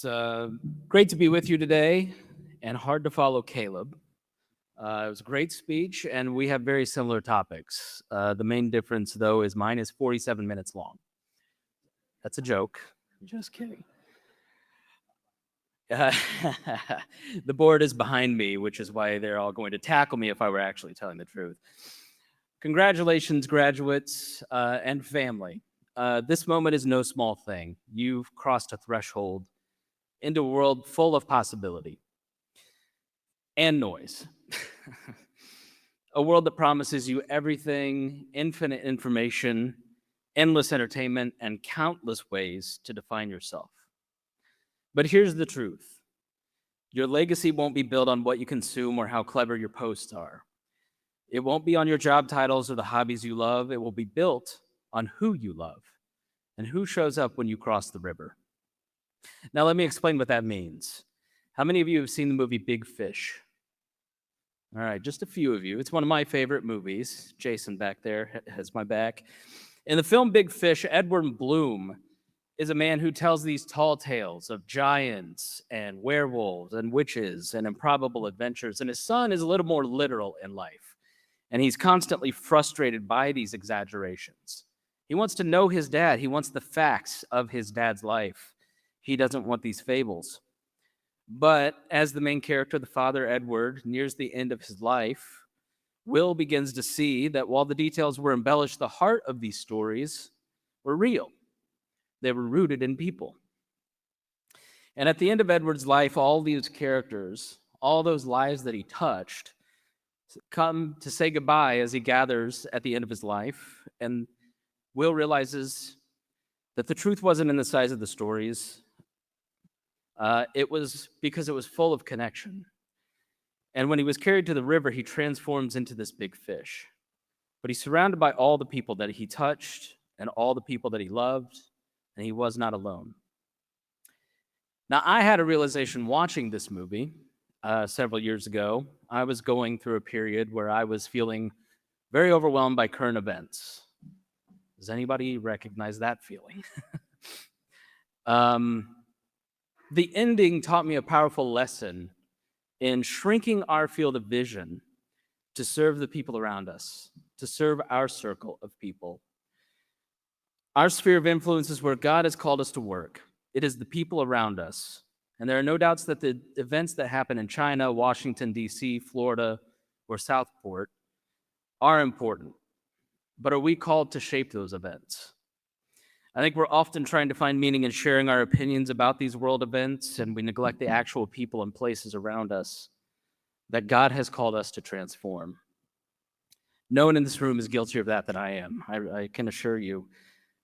It's great to be with you today and hard to follow Caleb. It was a great speech, and we have very similar topics. The main difference, though, is mine is 47 minutes long. That's a joke. Just kidding. The board is behind me, which is why they're all going to tackle me if I were actually telling the truth. Congratulations, graduates and family. This moment is no small thing. You've crossed a threshold into a world full of possibility and noise. A world that promises you everything, infinite information, endless entertainment, and countless ways to define yourself. But here's the truth. Your legacy won't be built on what you consume or how clever your posts are. It won't be on your job titles or the hobbies you love. It will be built on who you love and who shows up when you cross the river. Now, let me explain what that means. How many of you have seen the movie Big Fish? All right, just a few of you. It's one of my favorite movies. Jason back there has my back. In the film Big Fish, Edward Bloom is a man who tells these tall tales of giants and werewolves and witches and improbable adventures. And his son is a little more literal in life. And he's constantly frustrated by these exaggerations. He wants to know his dad. He wants the facts of his dad's life. He doesn't want these fables. But as the main character, the father, Edward, nears the end of his life, Will begins to see that while the details were embellished, the heart of these stories were real. They were rooted in people. And at the end of Edward's life, all these characters, all those lives that he touched, come to say goodbye as he gathers at the end of his life. And Will realizes that the truth wasn't in the size of the stories. It was because it was full of connection. And when he was carried to the river, he transforms into this big fish. But he's surrounded by all the people that he touched and all the people that he loved, and he was not alone. Now, I had a realization watching this movie several years ago. I was going through a period where I was feeling very overwhelmed by current events. Does anybody recognize that feeling? The ending taught me a powerful lesson in shrinking our field of vision to serve the people around us, to serve our circle of people. Our sphere of influence is where God has called us to work. It is the people around us. And there are no doubts that the events that happen in China, Washington, D.C., Florida, or Southport are important. But are we called to shape those events? I think we're often trying to find meaning in sharing our opinions about these world events, and we neglect the actual people and places around us that God has called us to transform. No one in this room is guiltier of that than I am, I can assure you.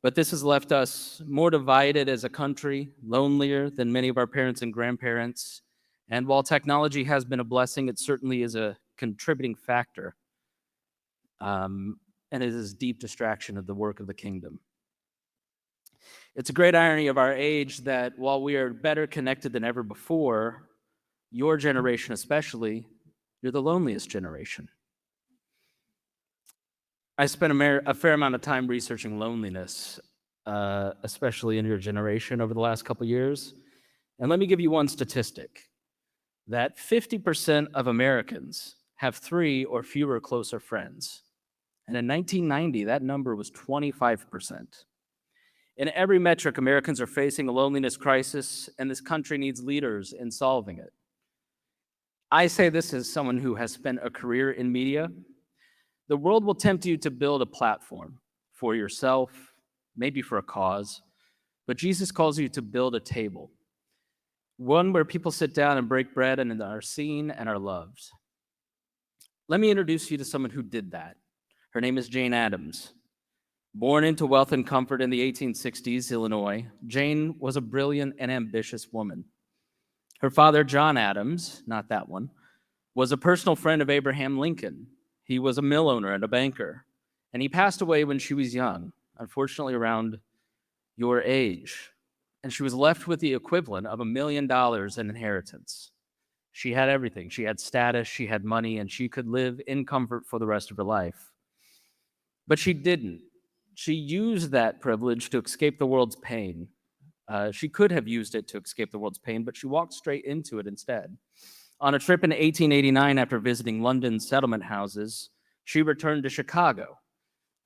But this has left us more divided as a country, lonelier than many of our parents and grandparents. And while technology has been a blessing, it certainly is a contributing factor. And it is deep distraction of the work of the kingdom. It's a great irony of our age that while we are better connected than ever before, your generation especially, you're the loneliest generation. I spent a fair amount of time researching loneliness, especially in your generation over the last couple of years. And let me give you one statistic, that 50% of Americans have 3 or fewer closer friends. And in 1990, that number was 25%. In every metric, Americans are facing a loneliness crisis, and this country needs leaders in solving it. I say this as someone who has spent a career in media. The world will tempt you to build a platform for yourself, maybe for a cause, but Jesus calls you to build a table, one where people sit down and break bread and are seen and are loved. Let me introduce you to someone who did that. Her name is Jane Addams. Born into wealth and comfort in the 1860s, Illinois, Jane was a brilliant and ambitious woman. Her father, John Addams, not that one, was a personal friend of Abraham Lincoln. He was a mill owner and a banker, and he passed away when she was young, unfortunately around your age, and she was left with the equivalent of $1 million in inheritance. She had everything. She had status, she had money, and she could live in comfort for the rest of her life. But she didn't. She used that privilege to escape the world's pain She could have used it to escape the world's pain, but she walked straight into it instead. On a trip in 1889, after visiting London's settlement houses, she returned to Chicago.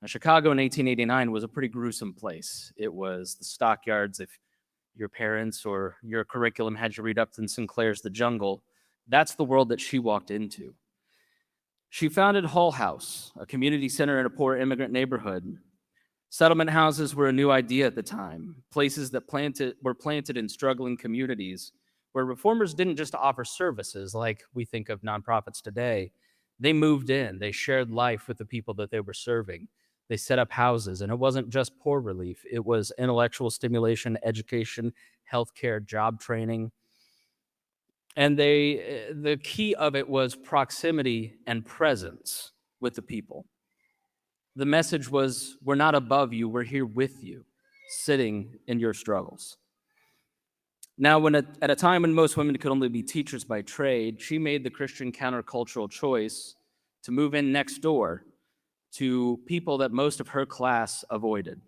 Now, Chicago in 1889 was a pretty gruesome place. It was the stockyards. If your parents or your curriculum had you read Upton Sinclair's The Jungle, that's the world that she walked into. She founded Hull House, a community center in a poor immigrant neighborhood. Settlement houses were a new idea at the time, places that were planted in struggling communities where reformers didn't just offer services like we think of nonprofits today. They moved in, they shared life with the people that they were serving. They set up houses, and it wasn't just poor relief. It was intellectual stimulation, education, healthcare, job training. And the key of it was proximity and presence with the people. The message was, we're not above you, we're here with you, sitting in your struggles. Now, at a time when most women could only be teachers by trade, she made the Christian countercultural choice to move in next door to people that most of her class avoided.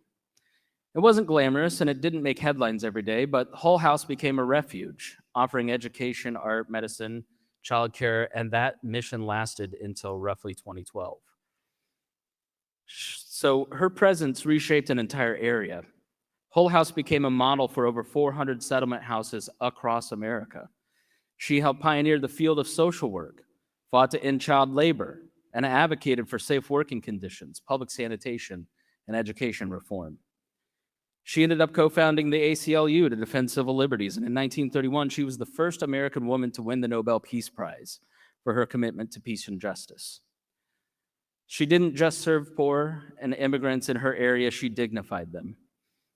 It wasn't glamorous and it didn't make headlines every day, but Hull House became a refuge, offering education, art, medicine, childcare, and that mission lasted until roughly 2012. So her presence reshaped an entire area. Hull House became a model for over 400 settlement houses across America. She helped pioneer the field of social work, fought to end child labor, and advocated for safe working conditions, public sanitation, and education reform. She ended up co-founding the ACLU to defend civil liberties, and in 1931, she was the first American woman to win the Nobel Peace Prize for her commitment to peace and justice. She didn't just serve poor and immigrants in her area, she dignified them.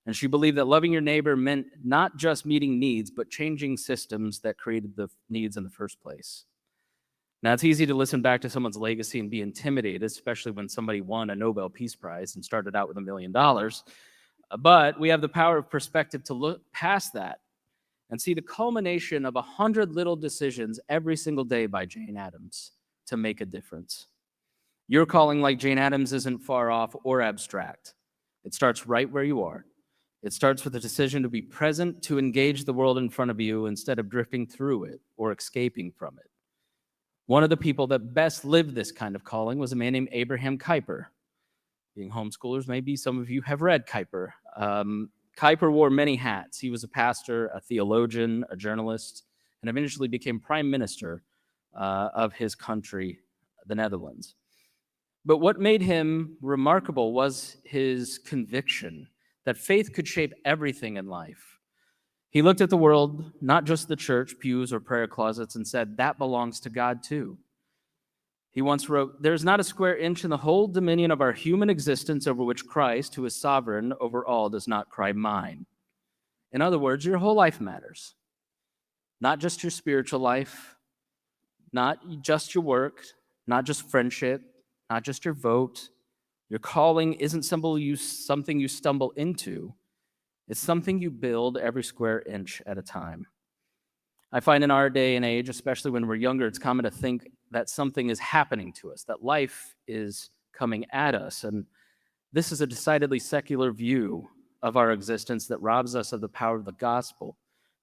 And she believed that loving your neighbor meant not just meeting needs, but changing systems that created the needs in the first place. Now, it's easy to listen back to someone's legacy and be intimidated, especially when somebody won a Nobel Peace Prize and started out with $1 million. But we have the power of perspective to look past that and see the culmination of 100 little decisions every single day by Jane Addams to make a difference. Your calling, like Jane Addams, isn't far off or abstract. It starts right where you are. It starts with a decision to be present, to engage the world in front of you instead of drifting through it or escaping from it. One of the people that best lived this kind of calling was a man named Abraham Kuyper. Being homeschoolers, maybe some of you have read Kuyper. Kuyper wore many hats. He was a pastor, a theologian, a journalist, and eventually became prime minister of his country, the Netherlands. But what made him remarkable was his conviction that faith could shape everything in life. He looked at the world, not just the church, pews, or prayer closets, and said, that belongs to God too. He once wrote, "There's not a square inch in the whole dominion of our human existence over which Christ, who is sovereign over all, does not cry mine." In other words, your whole life matters. Not just your spiritual life, not just your work, not just friendship, not just your vote. Your calling isn't something you stumble into. It's something you build every square inch at a time. I find in our day and age, especially when we're younger, it's common to think that something is happening to us, that life is coming at us. And this is a decidedly secular view of our existence that robs us of the power of the gospel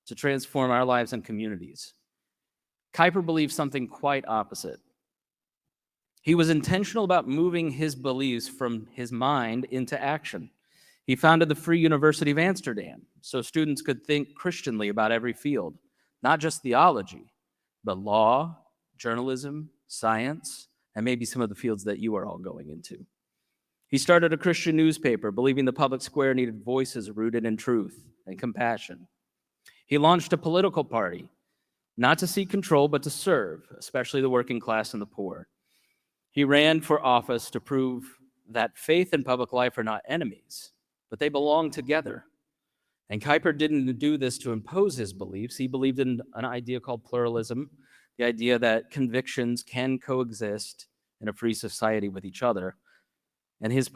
to transform our lives and communities. Kuyper believed something quite opposite. He was intentional about moving his beliefs from his mind into action. He founded the Free University of Amsterdam so students could think Christianly about every field, not just theology, but law, journalism, science, and maybe some of the fields that you are all going into. He started a Christian newspaper, believing the public square needed voices rooted in truth and compassion. He launched a political party, not to seek control, but to serve, especially the working class and the poor. He ran for office to prove that faith and public life are not enemies, but they belong together. And Kuyper didn't do this to impose his beliefs. He believed in an idea called pluralism, the idea that convictions can coexist in a free society with each other. And his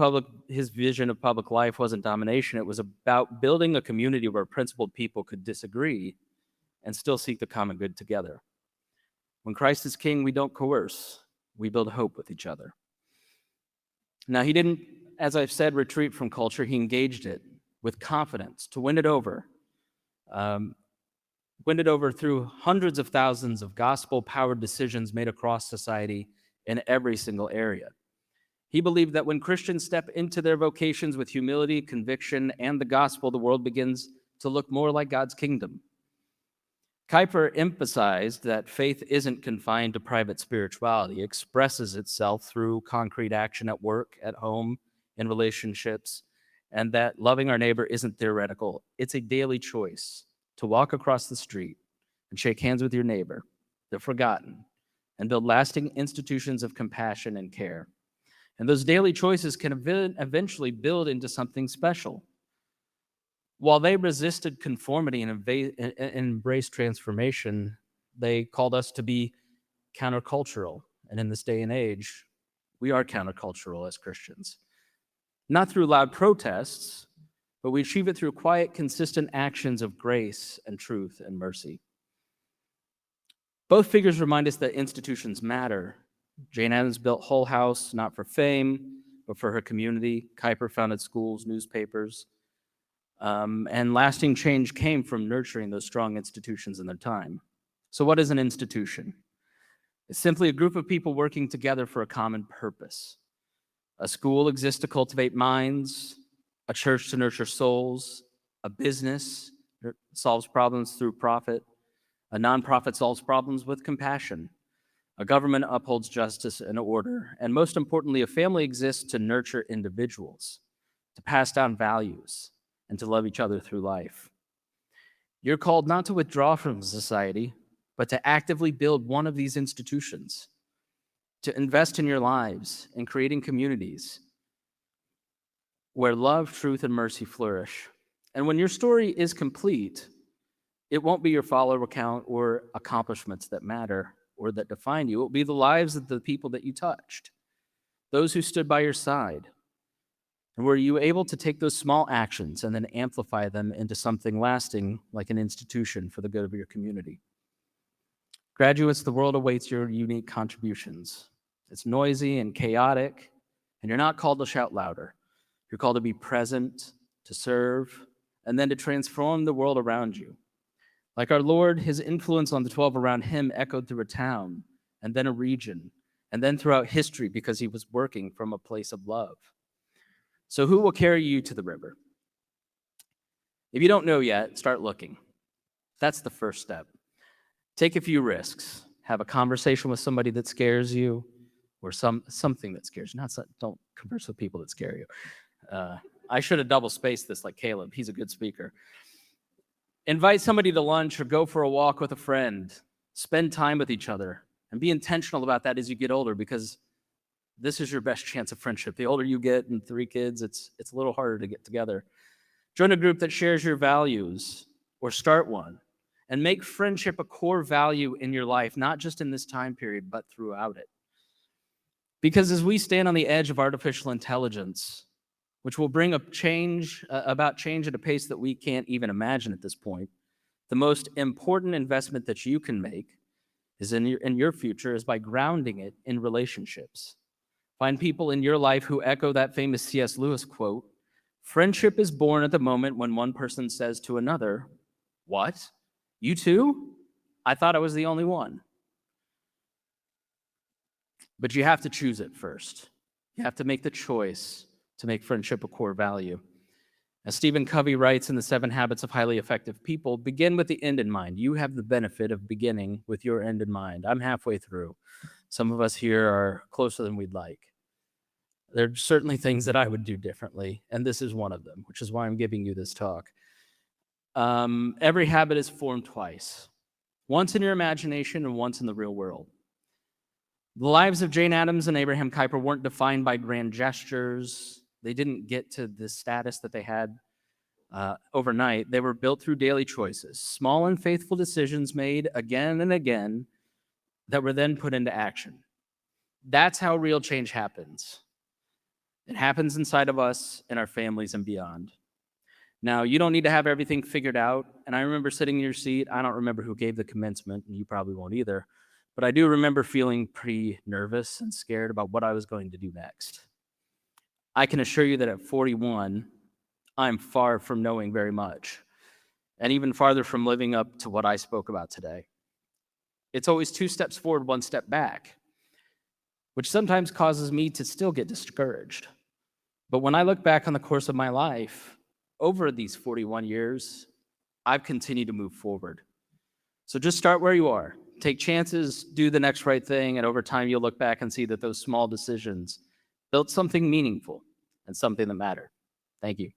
vision of public life wasn't domination. It was about building a community where principled people could disagree and still seek the common good together. When Christ is king, we don't coerce. We build hope with each other. Now, he didn't, as I've said, retreat from culture. He engaged it with confidence to win it over, winded over through hundreds of thousands of gospel-powered decisions made across society in every single area. He believed that when Christians step into their vocations with humility, conviction, and the gospel, the world begins to look more like God's kingdom. Kuyper emphasized that faith isn't confined to private spirituality. It expresses itself through concrete action at work, at home, in relationships, and that loving our neighbor isn't theoretical. It's a daily choice to walk across the street and shake hands with your neighbor, the forgotten, and build lasting institutions of compassion and care. And those daily choices can eventually build into something special. While they resisted conformity and embraced transformation, they called us to be countercultural. And in this day and age, we are countercultural as Christians. Not through loud protests, but we achieve it through quiet, consistent actions of grace and truth and mercy. Both figures remind us that institutions matter. Jane Addams built Hull House not for fame, but for her community. Kuyper founded schools, newspapers, and lasting change came from nurturing those strong institutions in their time. So what is an institution? It's simply a group of people working together for a common purpose. A school exists to cultivate minds, a church to nurture souls, a business solves problems through profit, a nonprofit solves problems with compassion, a government upholds justice and order, and most importantly, a family exists to nurture individuals, to pass down values, and to love each other through life. You're called not to withdraw from society, but to actively build one of these institutions, to invest in your lives in creating communities where love, truth, and mercy flourish. And when your story is complete, it won't be your follower count or accomplishments that matter or that define you. It will be the lives of the people that you touched, those who stood by your side. And were you able to take those small actions and then amplify them into something lasting, like an institution for the good of your community? Graduates, the world awaits your unique contributions. It's noisy and chaotic, and you're not called to shout louder. You're called to be present, to serve, and then to transform the world around you. Like our Lord, his influence on the 12 around him echoed through a town, and then a region, and then throughout history because he was working from a place of love. So who will carry you to the river? If you don't know yet, start looking. That's the first step. Take a few risks. Have a conversation with somebody that scares you, or something that scares you. Don't converse with people that scare you. I should have double-spaced this like Caleb. He's a good speaker. Invite somebody to lunch or go for a walk with a friend. Spend time with each other, and be intentional about that as you get older, because this is your best chance of friendship. The older you get, and 3 kids, it's a little harder to get together. Join a group that shares your values, or start one, and make friendship a core value in your life, not just in this time period, but throughout it. Because as we stand on the edge of artificial intelligence, which will bring about change at a pace that we can't even imagine at this point, the most important investment that you can make is in your future is by grounding it in relationships. Find people in your life who echo that famous C.S. Lewis quote, "Friendship is born at the moment when one person says to another, 'What? You too? I thought I was the only one.'" But you have to choose it first. You have to make the choice to make friendship a core value. As Stephen Covey writes in The 7 Habits of Highly Effective People, begin with the end in mind. You have the benefit of beginning with your end in mind. I'm halfway through. Some of us here are closer than we'd like. There are certainly things that I would do differently, and this is one of them, which is why I'm giving you this talk. Every habit is formed twice, once in your imagination and once in the real world. The lives of Jane Addams and Abraham Kuyper weren't defined by grand gestures. They didn't get to the status that they had overnight. They were built through daily choices, small and faithful decisions made again and again that were then put into action. That's how real change happens. It happens inside of us, in our families, and beyond. Now, you don't need to have everything figured out. And I remember sitting in your seat. I don't remember who gave the commencement, and you probably won't either. But I do remember feeling pretty nervous and scared about what I was going to do next. I can assure you that at 41, I'm far from knowing very much. and even farther from living up to what I spoke about today. It's always 2 steps forward, 1 step back, which sometimes causes me to still get discouraged. But when I look back on the course of my life, over these 41 years, I've continued to move forward. So just start where you are. Take chances, do the next right thing, and over time you'll look back and see that those small decisions built something meaningful and something that mattered. Thank you.